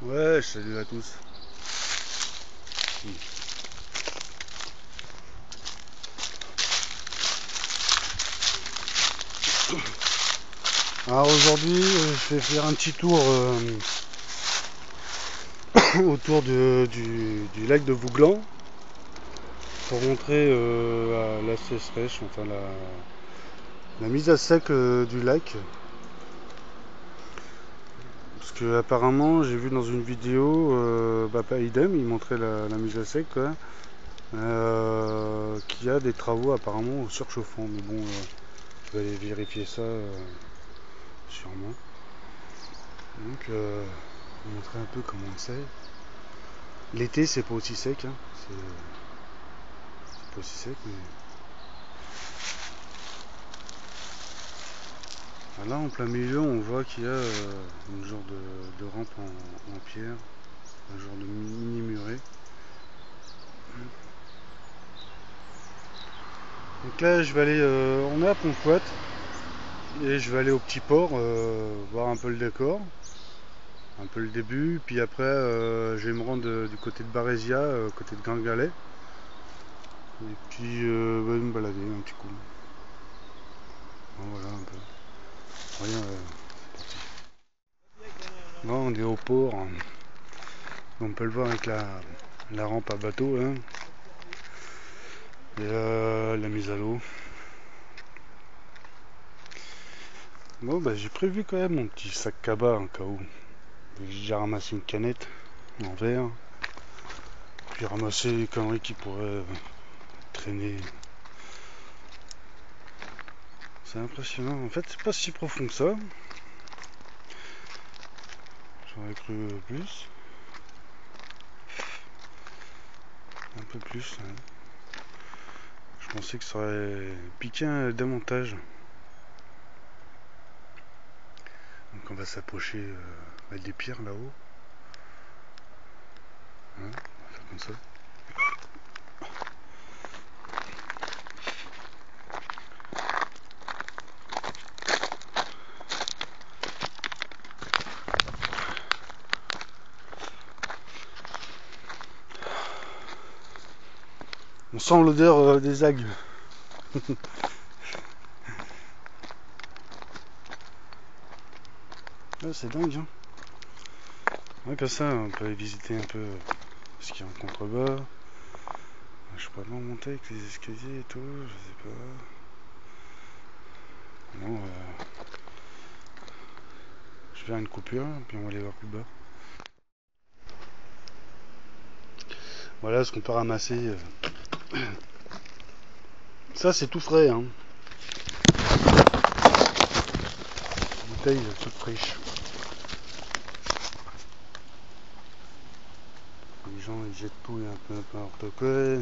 Ouais, salut à tous. Alors aujourd'hui, je vais faire un petit tour autour du lac de Vouglan pour montrer la sécheresse, enfin la mise à sec du lac. Parce que apparemment, j'ai vu dans une vidéo, pas idem, il montrait la mise à sec, quoi, qu'il y a des travaux apparemment au surchauffant. Mais bon, je vais aller vérifier ça sûrement. Donc, vous montrer un peu comment c'est. L'été, c'est pas aussi sec, hein. C'est pas aussi sec, mais là, en plein milieu, on voit qu'il y a une genre de rampe en pierre, un genre de mini muret. Donc là, je vais aller, on est à Pontoise et je vais aller au petit port, voir un peu le décor, un peu le début, puis après, je vais me rendre du côté de Barésia, côté de Gringalet, et puis me balader un petit coup. Voilà un peu. Rien, là, on est au port. On peut le voir avec la rampe à bateau, hein, et la mise à l'eau. Bon, bah, j'ai prévu quand même mon petit sac cabas en cas où. J'ai déjà ramassé une canette en verre. Puis ramasser les conneries qui pourraient traîner. C'est impressionnant. En fait, c'est pas si profond que ça. J'aurais cru plus. Un peu plus. Hein. Je pensais que ça aurait piqué davantage. Donc on va s'approcher avec des pierres là-haut. Hein, on va faire comme ça. On sent l'odeur des algues. Ah, c'est dingue, hein. Ouais, comme ça, on peut aller visiter un peu ce qu'il y a en contrebas. Je peux pas monter avec les escaliers et tout, je sais pas. Bon, je vais faire une coupure, puis on va aller voir plus bas. Voilà ce qu'on peut ramasser. Ça, c'est tout frais, hein. Bouteille toute fraîche. Les gens, ils jettent tout et un peu n'importe quoi.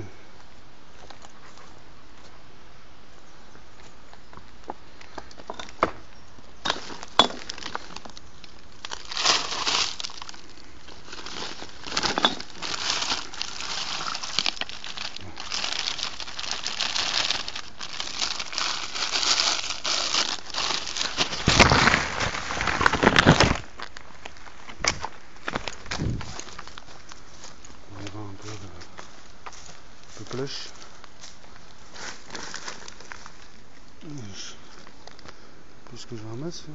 On va voir un peu cloche. Qu'est-ce que je ramasse là?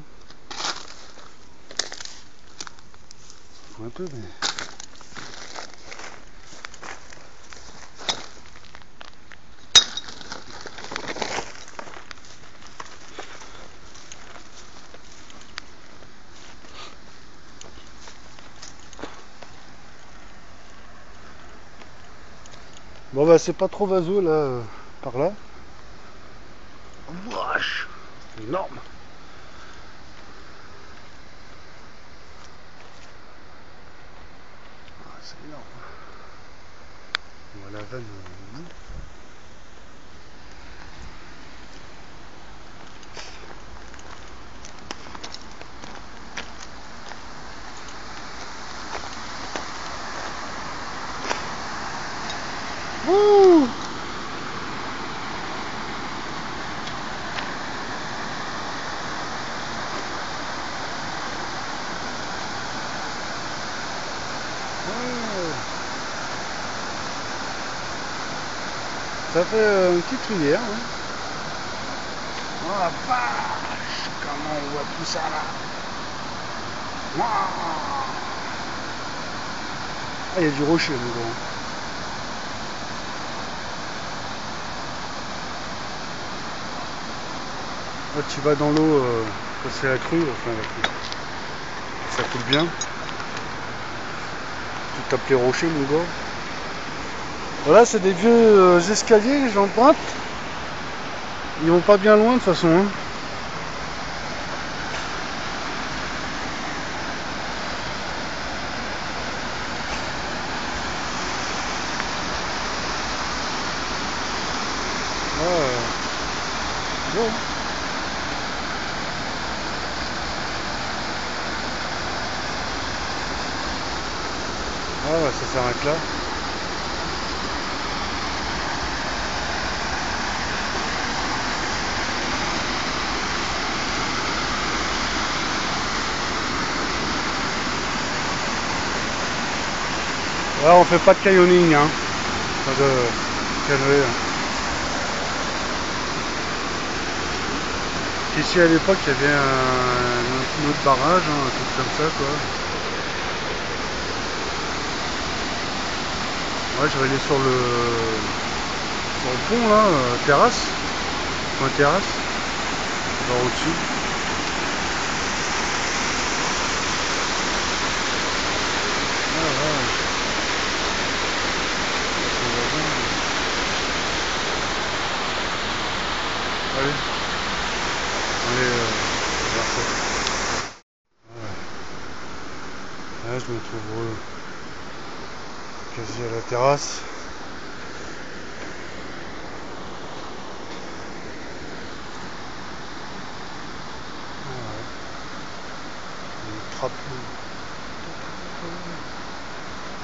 Un peu, mais. Bon, bah, c'est pas trop vaseux là, par là. Wesh, c'est énorme. Ah, c'est énorme. On voit la vanne au bout. Wouh! Ça fait une petite rivière. Hein. Oh la vache, comment on voit tout ça là. Wow. Ah, il y a du rocher, mon gros. Là, tu vas dans l'eau, c'est la crue, enfin la crue. Ça coule bien. Tu tapes les rochers, mon gars. Voilà, c'est des vieux escaliers, j'emprunte. Ils vont pas bien loin de toute façon. Hein. Bon. Ah ouais, ça s'arrête là. Là, on fait pas de canyoning, hein. Pas de canoë. Hein. Ici à l'époque, il y avait un autre barrage, hein, un truc comme ça, quoi. Ouais, je vais aller sur le pont, là, terrasse. Point terrasse. Voir au-dessus. Ah, ouais. Allez, allez, voir ça. Là, je me trouve quasi à la terrasse. Une trappe.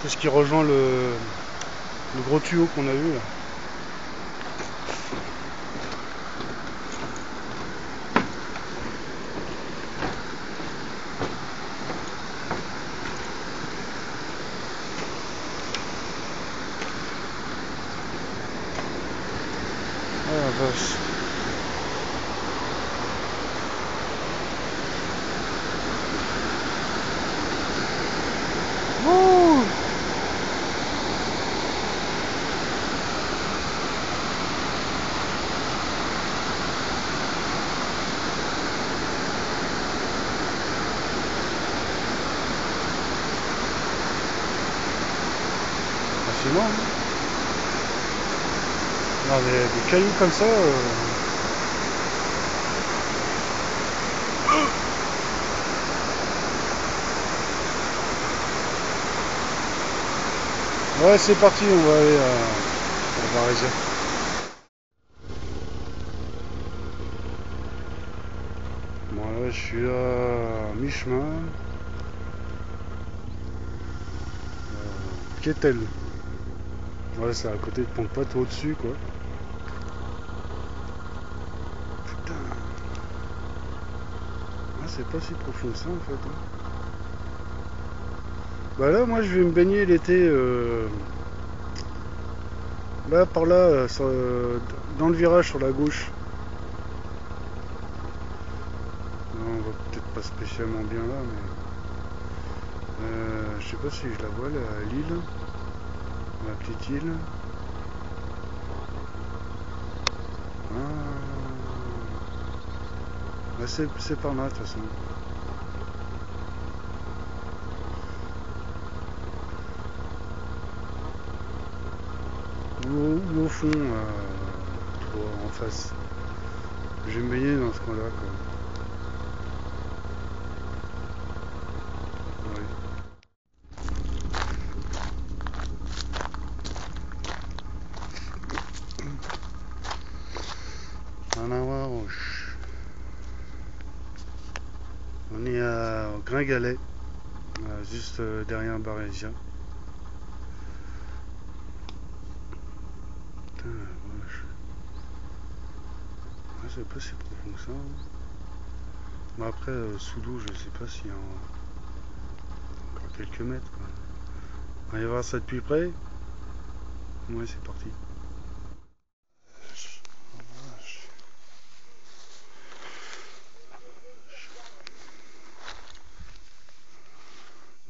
C'est ce qui rejoint le gros tuyau qu'on a eu là. Ah la vache. Ouh. Fascinant, hein. Non, des cailloux comme ça. Ouais, c'est parti, on va aller à Varésia. Bon, là, je suis à mi-chemin. Quétel. Ouais, c'est à côté de Pointe-Pointe, au-dessus, quoi. Putain. Ah, c'est pas si profond que ça, en fait. Hein. Bah là, moi, je vais me baigner l'été. Là, par là, dans le virage sur la gauche. Non, on va peut-être pas spécialement bien là, mais je sais pas si je la vois là, l'île, la petite île. Ah, c'est par là de toute façon. Ou au fond, en face. Je vais me baigner dans ce coin-là, quoi. Ouais. On est à Gringalet, juste derrière Barésien. Putain, la vache. Ah, c'est pas si profond que ça. Hein. Mais après, sous l'eau, je sais pas s'il y a encore quelques mètres. Quoi. On va y voir ça de plus près. Ouais, c'est parti.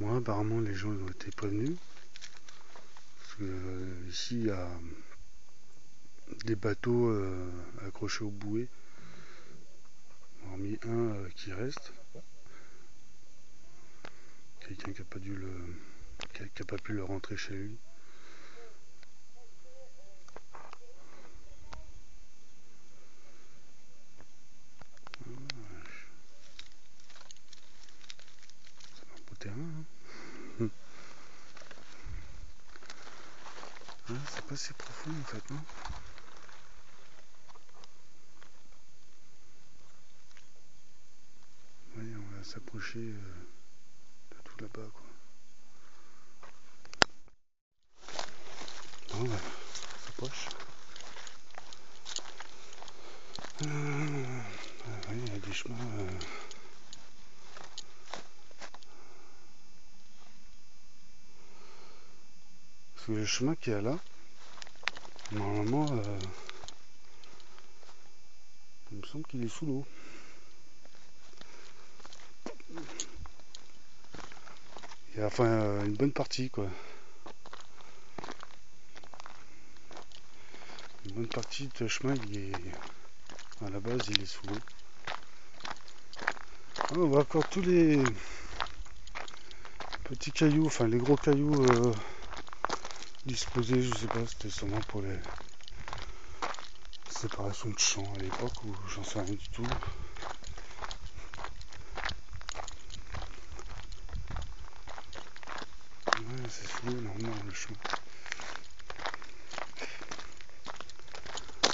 Moi, apparemment, les gens ils ont été prévenus. Parce que ici, il y a des bateaux accrochés aux bouées. Hormis un qui reste. Quelqu'un qui n'a pas qui a pas pu le rentrer chez lui. Au terrain. Hein. C'est pas si profond en fait. Hein. Voyez, on va s'approcher de tout là-bas quoi. Bon, bah, on s'approche. Oui, il y a des chemins. Parce que le chemin qu'il y a là, normalement, il me semble qu'il est sous l'eau. Il y a enfin une bonne partie quoi. Une bonne partie de ce chemin, à la base, il est sous l'eau. Ah, on voit encore tous les petits cailloux, enfin les gros cailloux disposés, je sais pas, c'était sûrement pour les séparations de champs à l'époque ou j'en sais rien du tout. Ouais, c'est sous l'eau, non, le chemin.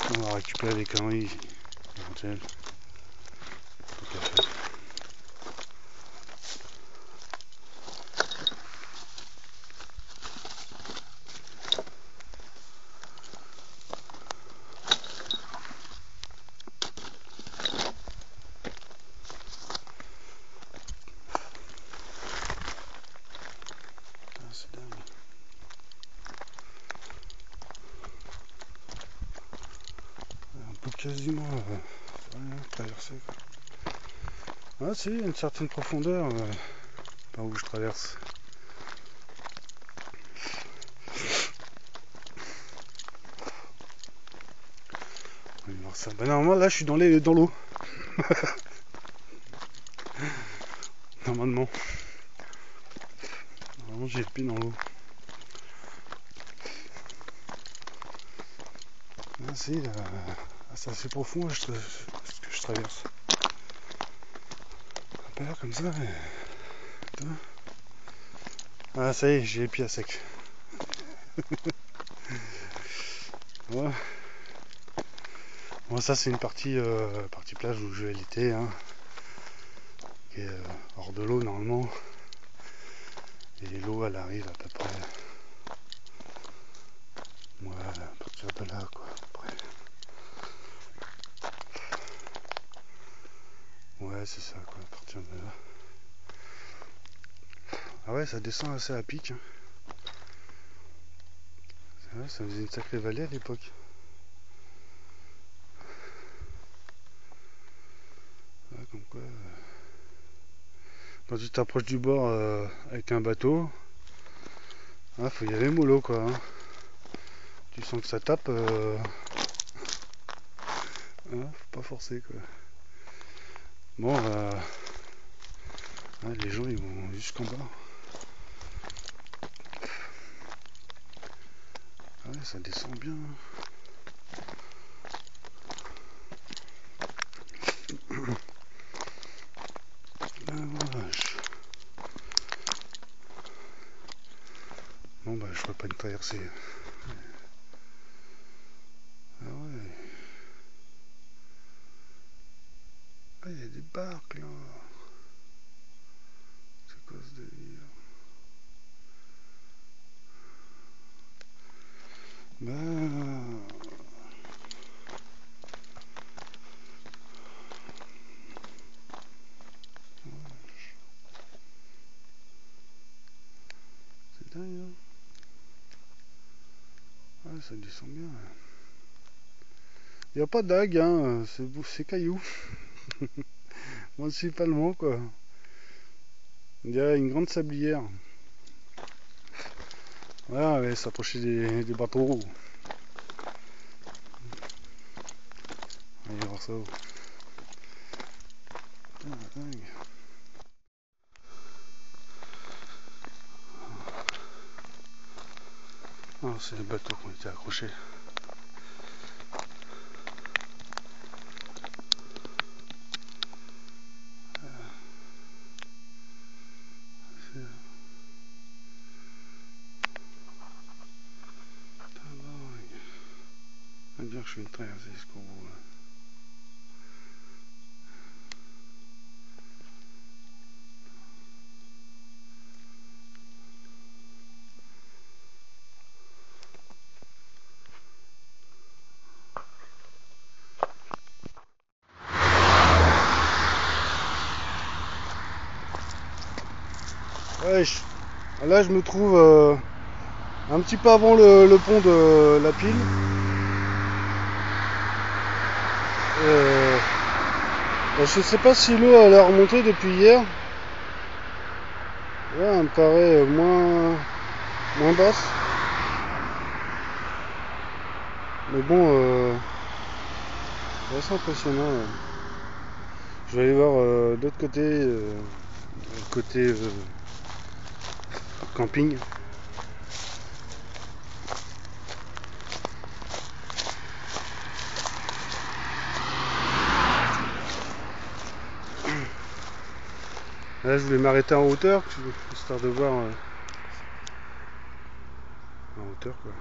On va récupérer les conneries éventuelles. Tout à fait. Ah, c'est dingue. On peut quasiment rien traverser. Quoi. Ah si, il y a une certaine profondeur par où je traverse. On va voir ça. Bah normalement là je suis dans l'eau. Normalement. Normalement j'ai le pied dans l'eau. Ah si, c'est assez profond ce que je traverse. Ça a pas l'air comme ça, mais... Putain. Ah ça y est, j'ai les pieds à sec. Ouais. Bon, ça c'est une partie plage où je vais l'été, hein, qui est hors de l'eau normalement. Et l'eau elle arrive à peu près, ouais, à partir de là quoi, à peu près. Ouais c'est ça quoi, à partir de là. Ah ouais, ça descend assez à pic. Hein. Ouais, ça faisait une sacrée vallée à l'époque. Ouais, comme quoi, quand tu t'approches du bord avec un bateau, faut y aller mollo quoi. Hein. Tu sens que ça tape, faut pas forcer quoi. Bon, les gens ils vont jusqu'en bas. Ah ouais, ça descend bien. Ah, vache. Bon bah je ferai pas une traversée. Ah ouais. Ah il y a des barques là. C'est quoi ce délire? Bah... C'est dingue hein. Ah ça descend bien. Il n'y a pas d'algues hein, c'est cailloux. Principalement quoi. On dirait une grande sablière. Voilà, elle va s'approcher des bateaux. Allez voir ça. Ah, c'est les bateaux qui ont été accrochés. On va dire que je vais traverser ce qu'on voit. Ouais, là je me trouve un petit peu avant le pont de la Pile. Je sais pas si l'eau elle a remonté depuis hier. Ouais, elle me paraît moins basse. Mais bon, c'est assez impressionnant. Je vais aller voir d'autre côté, côté camping. Là, je voulais m'arrêter en hauteur, histoire de voir en hauteur quoi.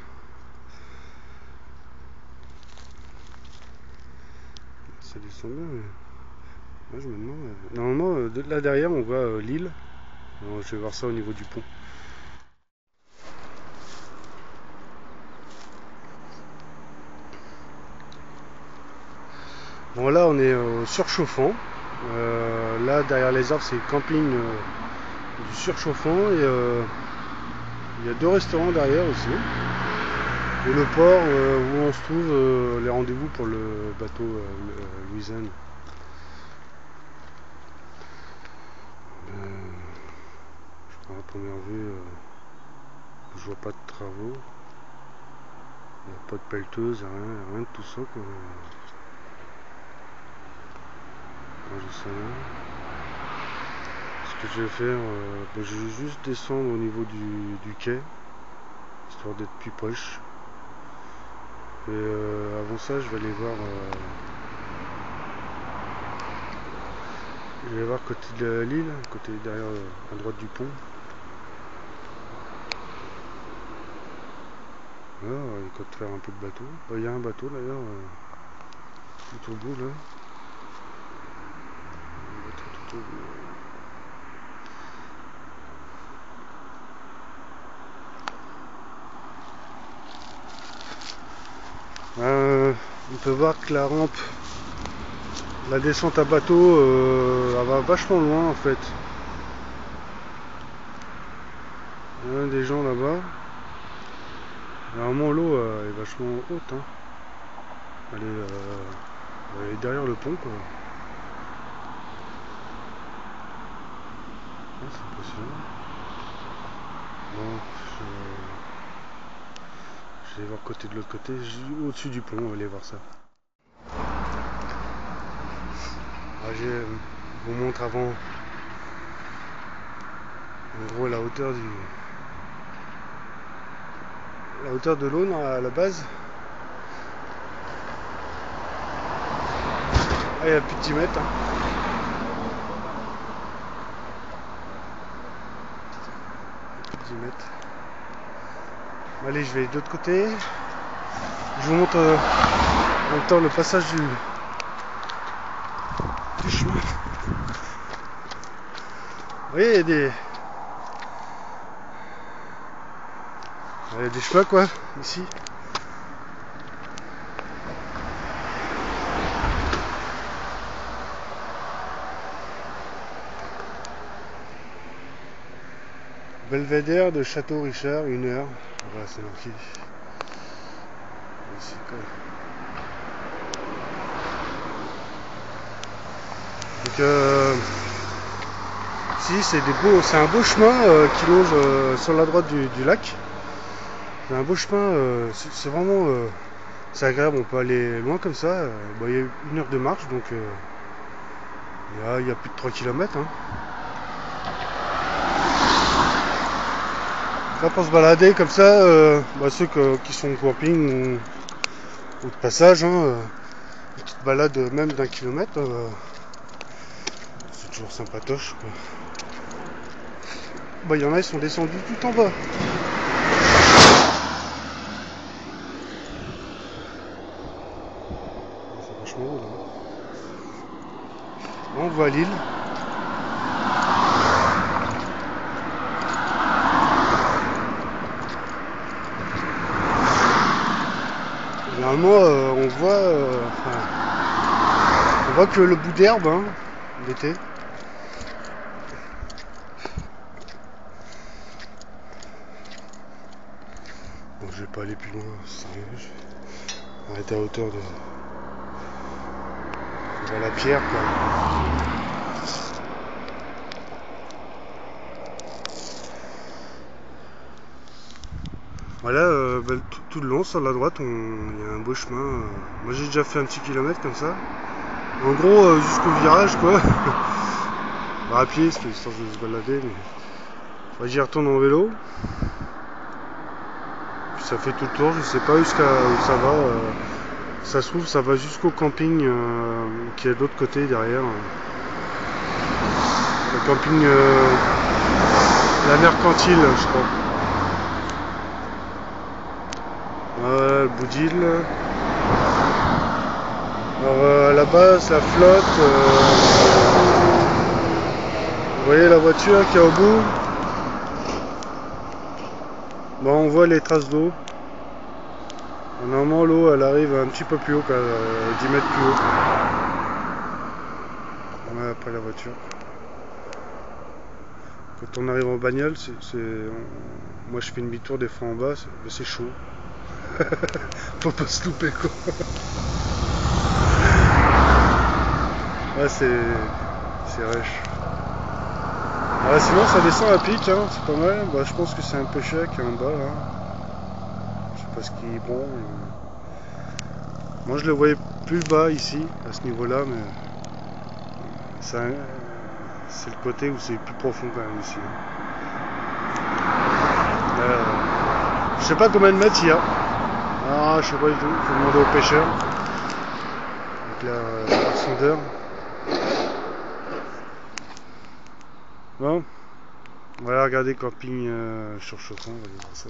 Ça descend bien, mais moi je me demande. Normalement, là derrière, on voit l'île. Alors, je vais voir ça au niveau du pont. Bon, là, on est au surchauffant. Là, derrière les arbres, c'est le camping du surchauffant. Et il y a 2 restaurants derrière aussi. Et le port où on se trouve, les rendez-vous pour le bateau Louisiane. À la première vue, je vois pas de travaux. Il n'y a pas de pelleteuse, rien de tout ça. Quoi. Je sais rien. Ce que je vais faire, je vais juste descendre au niveau du quai, histoire d'être plus proche. Et avant ça, je vais aller voir. Je vais voir côté de l'île, côté derrière à droite du pont. Là, il y a faire un peu de bateau. Il y a un bateau d'ailleurs, tout au bout là. Un bateau tout au bout. On peut voir que la rampe, la descente à bateau, elle va vachement loin en fait. Il y a des gens là-bas. Normalement l'eau est vachement haute. Hein. Elle est derrière le pont quoi. Ah, c'est impressionnant. Bon, je vais voir côté de l'autre côté, au-dessus du pont, on va aller voir ça. Je vous montre avant, en gros la hauteur de l'eau à la base. Ah, il y a plus de 10 mètres. Hein. Plus de 10 mètres. Allez, je vais de l'autre côté. Je vous montre en même temps le passage du chemin. Vous voyez, il y a des chemins quoi, ici. Belvédère de Château Richard, 1 heure. Voilà, c'est marqué. Ici, quoi. Donc, Si, c'est un beau chemin qui longe sur la droite du lac. C'est un beau chemin, c'est vraiment c'est agréable, on peut aller loin comme ça. Bon, il y a 1 heure de marche, donc il y a plus de 3 km. Hein. Là, pour se balader comme ça, ceux qui sont au camping ou de passage, hein, une petite balade même d'1 kilomètre, c'est toujours sympatoche. Quoi. Bah, il y en a, ils sont descendus tout en bas. C'est vachement haut là. On voit l'île. Normalement, on voit que le bout d'herbe hein, l'été. Bon, je vais pas aller plus loin, sérieux. Je vais arrêter à hauteur de. On voit la pierre quoi. Voilà, tout le long sur la droite, il y a un beau chemin. Moi j'ai déjà fait un petit kilomètre comme ça. En gros, jusqu'au virage quoi. Bah, à pied, c'était histoire de se balader, mais bah, j'y retourne en vélo. Puis ça fait tout le tour, je sais pas où ça va. Ça se trouve, ça va jusqu'au camping qui est de l'autre côté derrière. Le camping la mercantile, je crois. Voilà, le bout d'île. Alors là-bas, ça flotte. Vous voyez la voiture qui est au bout. Bon, on voit les traces d'eau. Normalement, l'eau, elle arrive un petit peu plus haut, 10 mètres plus haut. Ouais, après la voiture. Quand on arrive en bagnole, moi je fais une demi-tour des fois en bas, c'est chaud. Faut pas se louper quoi. Ouais, c'est rêche. Ouais, sinon ça descend à pic, hein, c'est pas mal. Bah, je pense que c'est un peu cher qui est en bas là. Je sais pas ce qui est bon. Moi je le voyais plus bas ici, à ce niveau-là, mais c'est le côté où c'est plus profond quand même ici. Je sais pas combien de mètres il y a. Ah, je sais pas du tout, faut demander aux pêcheurs. Avec la sondeur. Bon, on va aller regarder camping sur Chauffon, on va aller voir ça.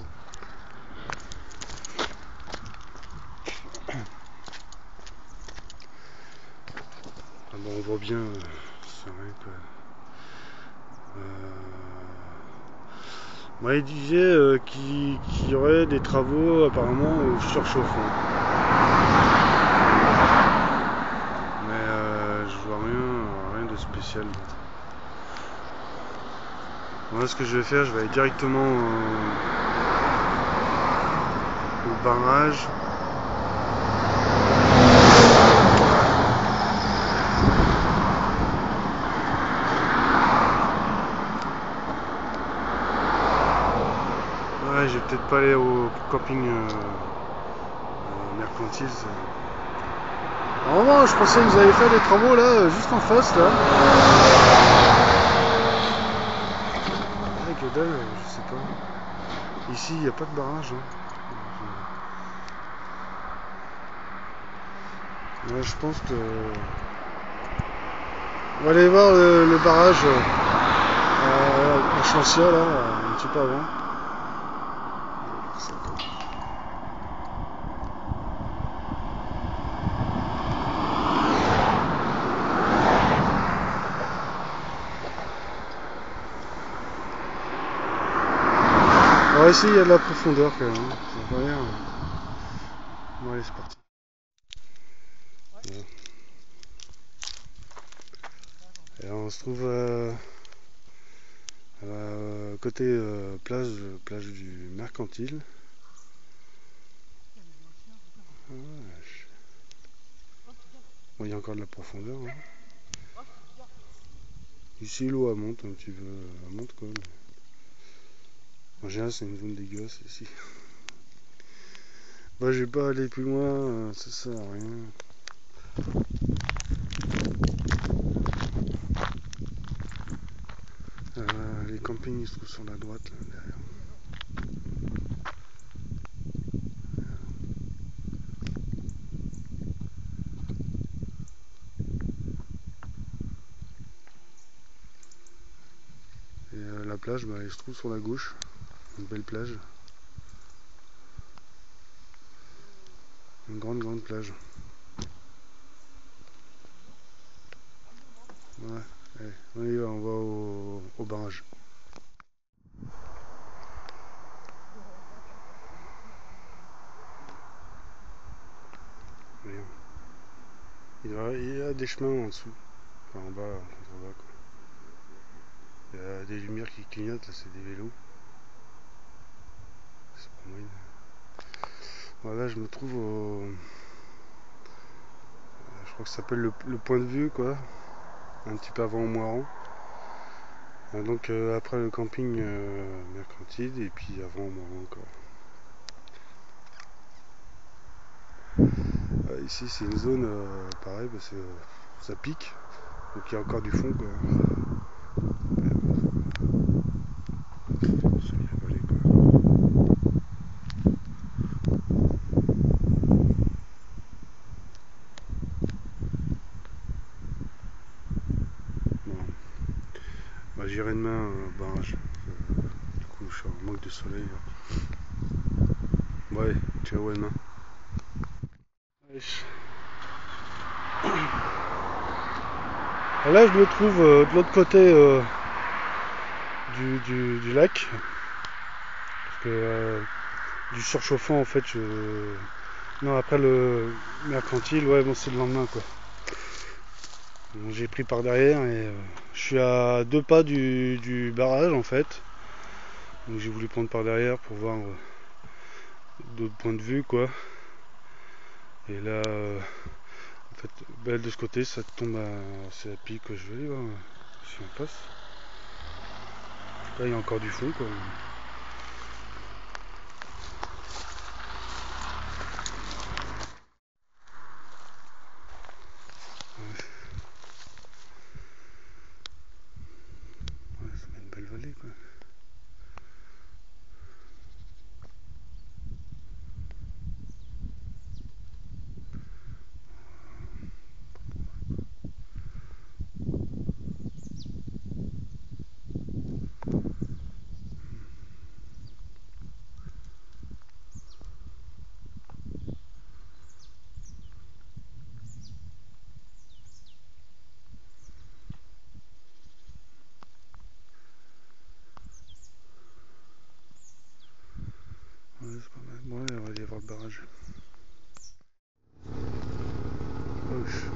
Ah bon, on voit bien, c'est rien que. Moi, il disait qu'il y aurait des travaux apparemment sur Chauffon. Mais je vois rien de spécial. Moi, ce que je vais faire, je vais aller directement au barrage. Ouais, je vais peut-être pas aller au camping mercantile. Normalement, je pensais qu'ils avaient fait des travaux là, juste en face là. Avec que dalle, je sais pas. Ici, il n'y a pas de barrage. Hein. Ouais, je pense que. On va aller voir le barrage à Chancia là, un petit peu avant. Alors ici, il y a de la profondeur quand même. Hein. Ça va rien. Bon, allez, c'est parti. Voilà. Et là, on se trouve côté plage du Mercantile. Ah, bon, il y a encore de la profondeur. Hein. Ici l'eau elle monte un petit peu, elle monte quand même. En général c'est une zone dégueulasse ici. Bah j'ai pas allé plus loin, ça sert à rien. Les campings ils se trouvent sur la droite là, derrière. Et la plage, bah, elle se trouve sur la gauche. Une belle plage. Une grande plage. Ouais, allez, on y va, on va au barrage. Voyons. Il y a des chemins en dessous. Enfin en bas, en contrebas quoi. Il y a des lumières qui clignotent, là c'est des vélos. C'est pas moyen. Voilà, je me trouve au. Je crois que ça s'appelle le point de vue quoi. Un petit peu avant Moiran. Donc après le camping mercantile et puis avant Moiran quoi. Ici c'est une zone pareil parce que ça pique. Donc il y a encore du fond quoi. Semi-avalé quoi. Bon. Bah, j'irai demain au barrage. Du coup je suis en manque de soleil là. Ouais, ciao à demain. Là je me trouve de l'autre côté du lac. Parce que du surchauffant en fait non après le mercantile ouais bon c'est le lendemain quoi. Donc, j'ai pris par derrière et je suis à 2 pas du barrage en fait. Donc j'ai voulu prendre par derrière pour voir d'autres points de vue quoi. Et là en fait bah, de ce côté ça tombe c'est à pic quoi. Je vais aller voir si on passe. Là il y a encore du fond quoi. Ouais, ça met une belle vallée quoi. Ouais, c'est pas mal. Bon, ouais, on va aller voir le barrage. Gauche.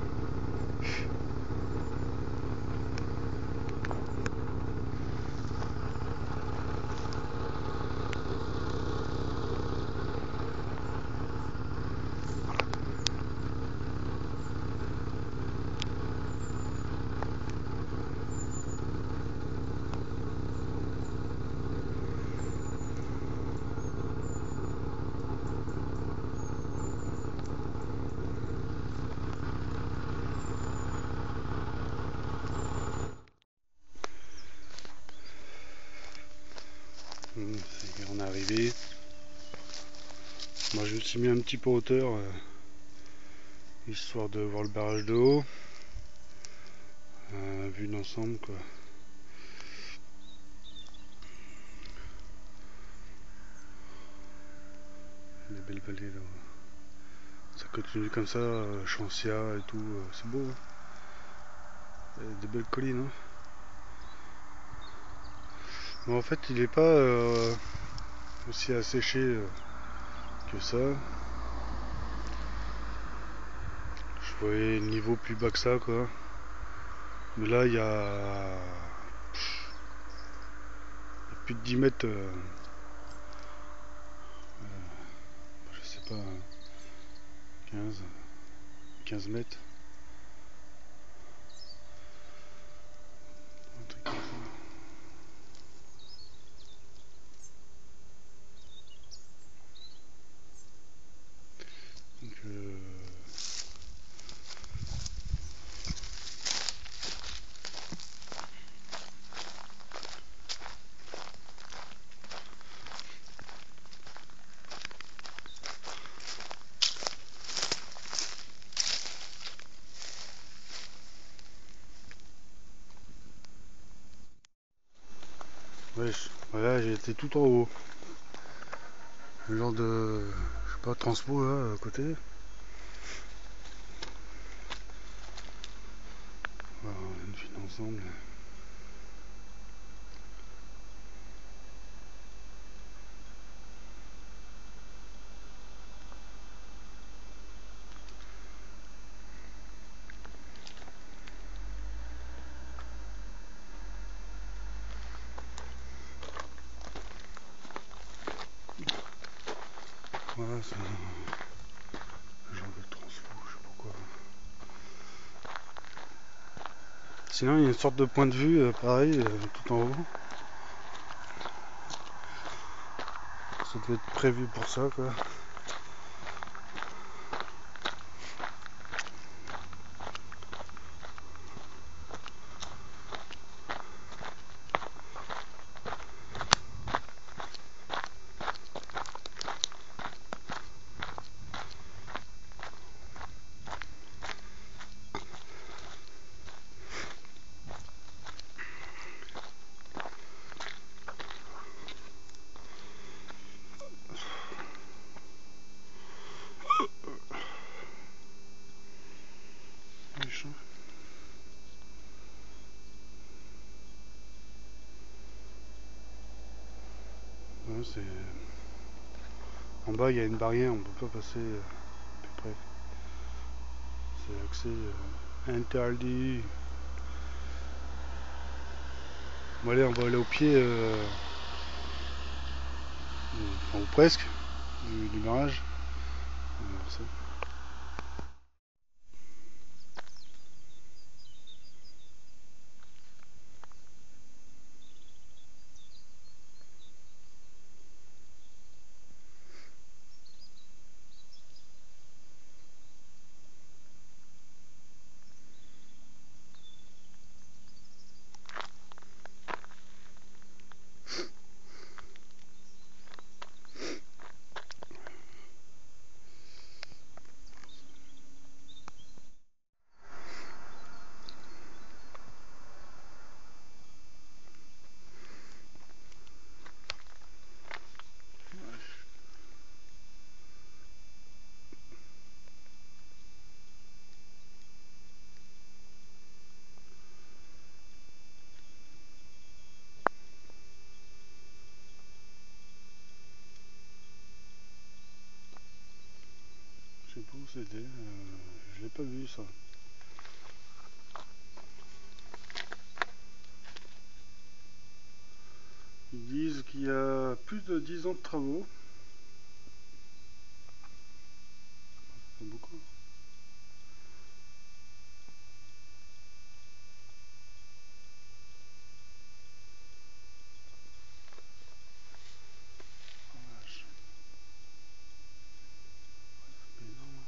Ça y est, on est arrivé. Moi je me suis mis un petit peu en hauteur, histoire de voir le barrage de haut. Vue d'ensemble quoi. Des belles vallées là. Ça continue comme ça, Chancia et tout, c'est beau. Hein. Des belles collines. Hein. Mais en fait il est pas aussi asséché que ça. Je voyais le niveau plus bas que ça quoi. Mais là il y a plus de 10 mètres. Je sais pas, 15 mètres. Ouais, voilà, j'ai été tout en haut. Un genre de, je sais pas, transpo là, à côté. Voilà, une file ensemble. Voilà, c'est un genre de transpo, je sais pas pourquoi. Sinon, il y a une sorte de point de vue, pareil, tout en haut. Ça devait être prévu pour ça, quoi. Méchant. Ouais, c'est... En bas, il y a une barrière, on peut pas passer à peu près. C'est accès interdit. Bon, allez, on va aller au pied, enfin, ou presque, du barrage. Alors, ça. Je sais pas où c'était, je l'ai pas vu ça. Ils disent qu'il y a plus de 10 ans de travaux. C'est beaucoup. Oh, vache. C'est énorme.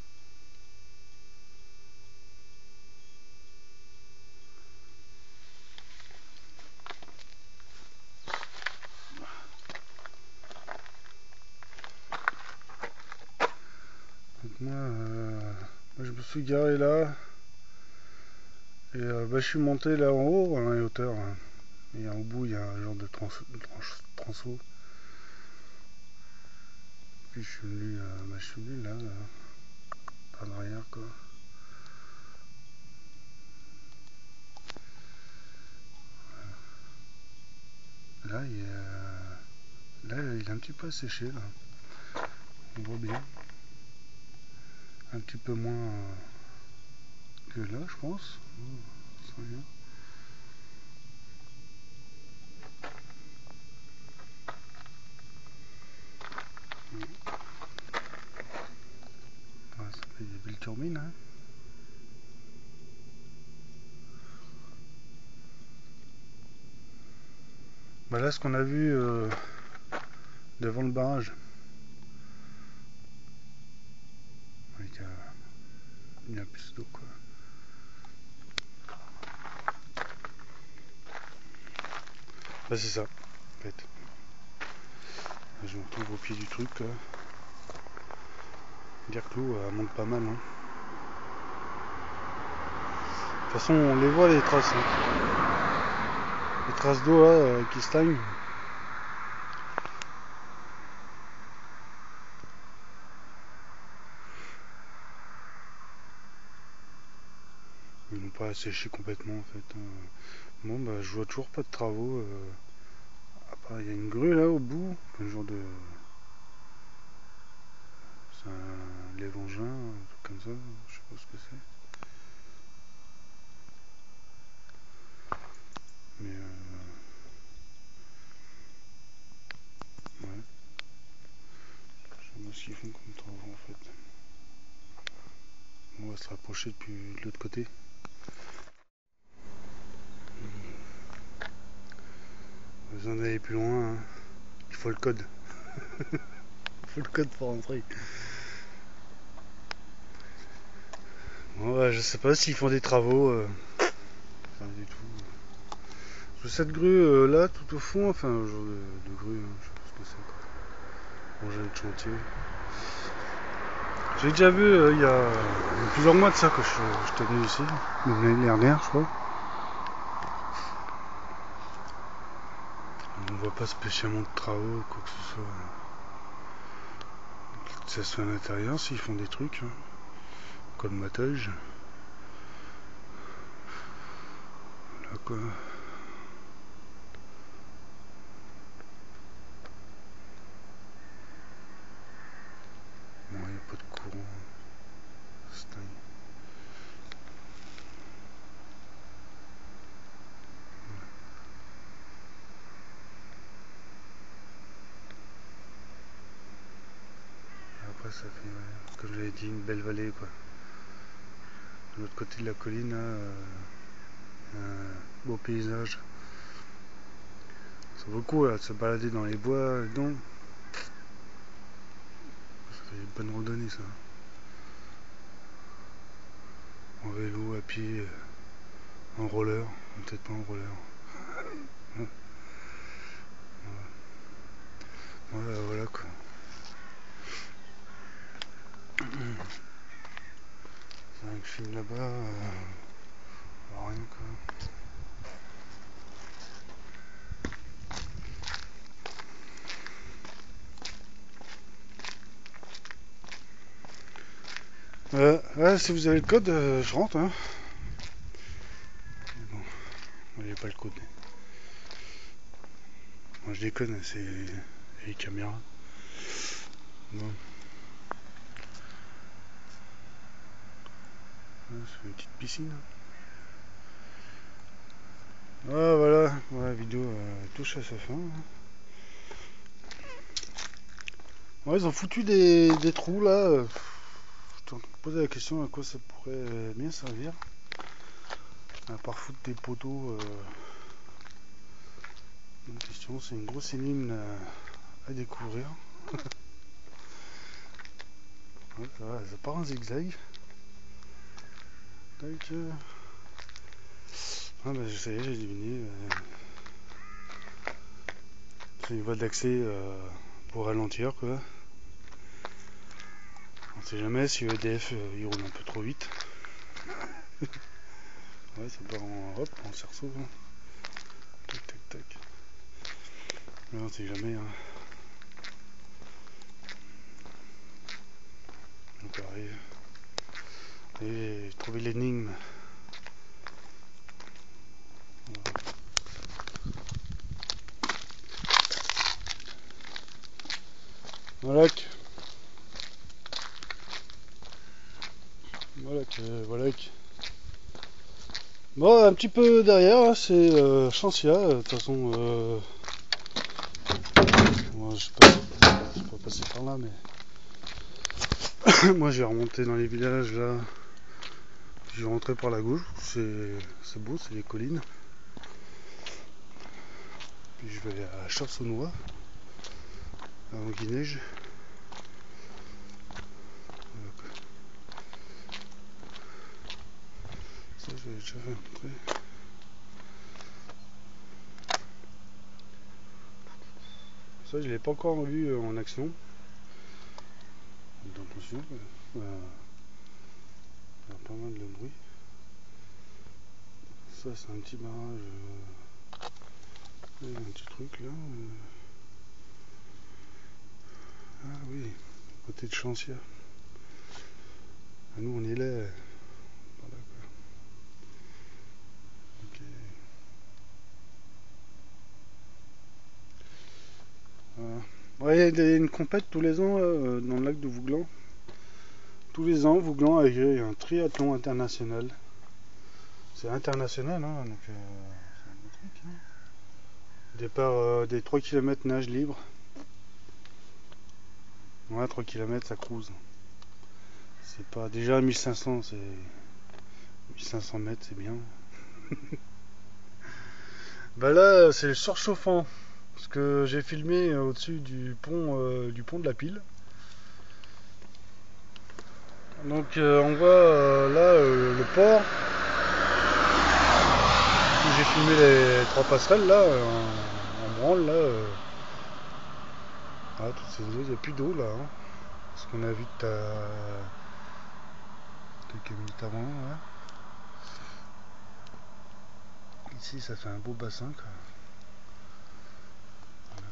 Donc moi, je me suis garé là. Et bah, je suis monté là en haut, à la hauteur, hein. Et au bout, il y a un genre de transeau. Puis je suis venu là, par l'arrière, quoi. Là, il est un petit peu asséché, là. On voit bien. Un petit peu moins que là, je pense. Oh, c'est rien. Ouais, ça fait des belles turbines, hein. Bah là, ce qu'on a vu devant le barrage, il y a plus d'eau, quoi. Bah c'est ça, en fait. Je me retrouve au pied du truc, là. Dire que l'eau monte pas mal, hein. De toute façon, on les voit les traces, hein. Les traces d'eau là qui stagnent. pas séché complètement en fait. Bon bah je vois toujours pas de travaux. Il y a une grue là au bout, un genre de. C'est un lave-engin, un truc comme ça, je sais pas ce que c'est. Mais ouais, je sais pas ce qu'ils font comme travaux en fait. On va se rapprocher depuis de l'autre côté. Besoin d'aller plus loin, hein. Il faut le code. Il faut le code pour rentrer. Bon, ouais, je sais pas s'ils font des travaux. Enfin, du tout. Cette grue là, tout au fond, enfin, un genre de grue, hein, je sais pas ce que c'est quoi. Rangée de chantier. J'ai déjà vu il y a plusieurs mois de ça que j'étais venu ici, l'année dernière, je crois. On voit pas spécialement de travaux ou quoi que ce soit. Ça se fait à l'intérieur s'ils font des trucs, hein. Colmatage. Là quoi. Bon, il n'y a pas de courant. C'est dingue. Après ça fait, ouais, comme j'avais dit, une belle vallée quoi. De l'autre côté de la colline, là, un beau paysage. C'est beaucoup là, de se balader dans les bois, dedans. Ça fait une bonne randonnée ça. En vélo, à pied, en roller, peut-être pas en roller. Ouais, ouais, voilà quoi. C'est vrai que je filme là-bas, rien quoi. Ouais, si vous avez le code, je rentre. Hein. Bon, moi j'ai pas le code. Moi je déconne, c'est les caméras. Bon. Ouais, c'est une petite piscine. Ah voilà, ouais, la vidéo touche à sa fin. Hein. Ouais, ils ont foutu des trous là. Je me posais la question à quoi ça pourrait bien servir. À part foutre des poteaux. Une question, c'est une grosse énigme à découvrir. Ouais, ça part en zigzag. Tac. Ah bah ça y est, j'ai deviné. C'est une voie d'accès pour ralentir quoi. On sait jamais si EDF il roule un peu trop vite. Ouais, ça part en cerceau. Hein. Tac tac tac. Mais on sait jamais. Hein. Donc arrive. Et j'ai trouvé l'énigme. Voilà que. Voilà que. Bon, un petit peu derrière, hein, c'est Chancia. De toute façon, moi, je peux pas passer par là, mais moi, j'ai remonté dans les villages là. Je vais rentrer par la gauche. C'est beau, c'est les collines. Puis je vais aller à Chars-aux-Noix, avant qu'il neige. Ça, j'avais déjà fait montrer. Ça, je l'ai pas encore vu en action. Attention, il y a pas mal de bruit. Ça, c'est un petit barrage. Il y a un petit truc là. Ah oui, côté de Chancia. Ah, nous, on est là. Voilà, quoi. Ouais, il y a une compète tous les ans dans le lac de Vouglan. Tous les ans, Vouglan accueille un triathlon international. C'est international, hein, donc c'est un bon truc, hein. Départ des 3 km nage libre. Ouais, 3 km ça cruise. C'est pas déjà 1500, c'est 1500 mètres, c'est bien. Bah là, c'est le surchauffant. Parce que j'ai filmé au-dessus du pont de la Pile. Donc on voit là le port où j'ai filmé les 3 passerelles là en branle là. Ah, toutes ces eaux, il n'y a plus d'eau là, hein. Ce qu'on a vu quelques minutes avant. Là. Ici ça fait un beau bassin quoi. Voilà,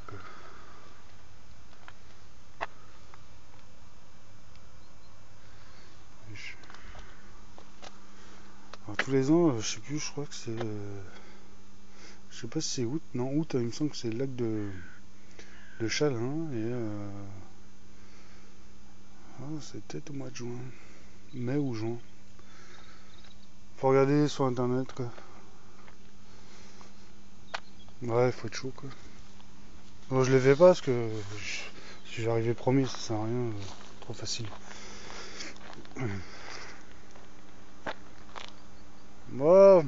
alors, tous les ans, je sais plus, je crois que c'est. Je sais pas si c'est août. Non, août, il me semble que c'est le lac de Chalin. Et. C'est peut-être au mois de juin. Mai ou juin. Faut regarder sur internet quoi. Ouais, faut être chaud quoi. Bon, je les fais pas parce que si j'arrivais promis, ça sert à rien. Trop facile. Bon,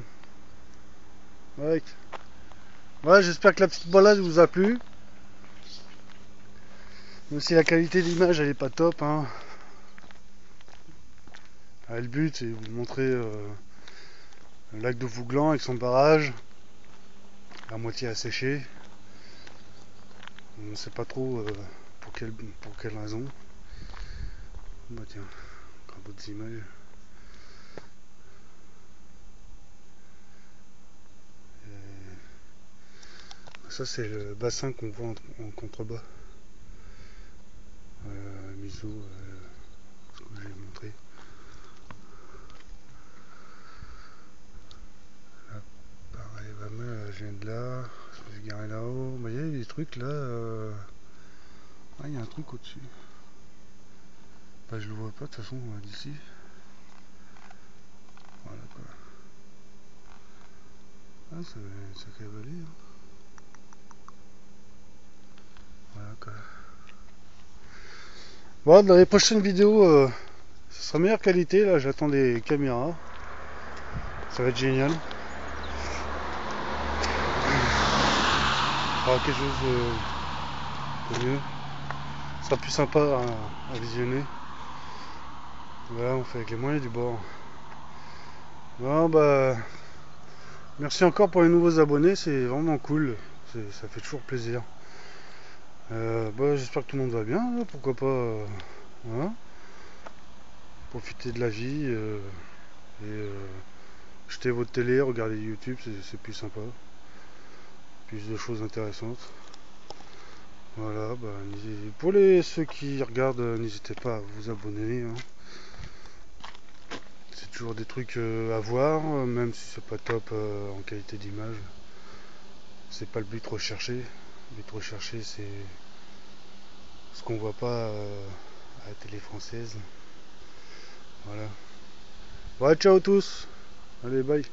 ouais. Ouais, j'espère que la petite balade vous a plu. Même si la qualité d'image elle est pas top, hein. Le but c'est de vous montrer le lac de Vouglan avec son barrage, à moitié asséché. On ne sait pas trop pour quelle raison. Bah tiens, encore d'autres images. Ça c'est le bassin qu'on voit en contrebas. Miso, ce que j'ai montré. Là, pareil, je viens de là, je me suis garé là-haut. Bah, il y a des trucs là. Ah, il y a un truc au-dessus. Bah, je le vois pas de toute façon d'ici. Voilà quoi. Ah, c'est une sacrée vallée, hein. Voilà quoi. Bon, dans les prochaines vidéos, ce sera meilleure qualité. Là, j'attends des caméras. Ça va être génial. Ce sera quelque chose de mieux. Ce sera plus sympa à visionner. Voilà, on fait avec les moyens du bord. Bon, bah, merci encore pour les nouveaux abonnés. C'est vraiment cool. Ça fait toujours plaisir. Bah, j'espère que tout le monde va bien. Là, pourquoi pas. Voilà. Profiter de la vie. Et jeter votre télé, regarder YouTube, c'est plus sympa. Plus de choses intéressantes. Voilà, bah, pour ceux qui regardent, n'hésitez pas à vous abonner, hein. C'est toujours des trucs à voir, même si c'est pas top en qualité d'image. C'est pas le but recherché. Le but recherché, c'est ce qu'on voit pas à la télé française. Voilà. Ouais, ciao tous. Allez, bye.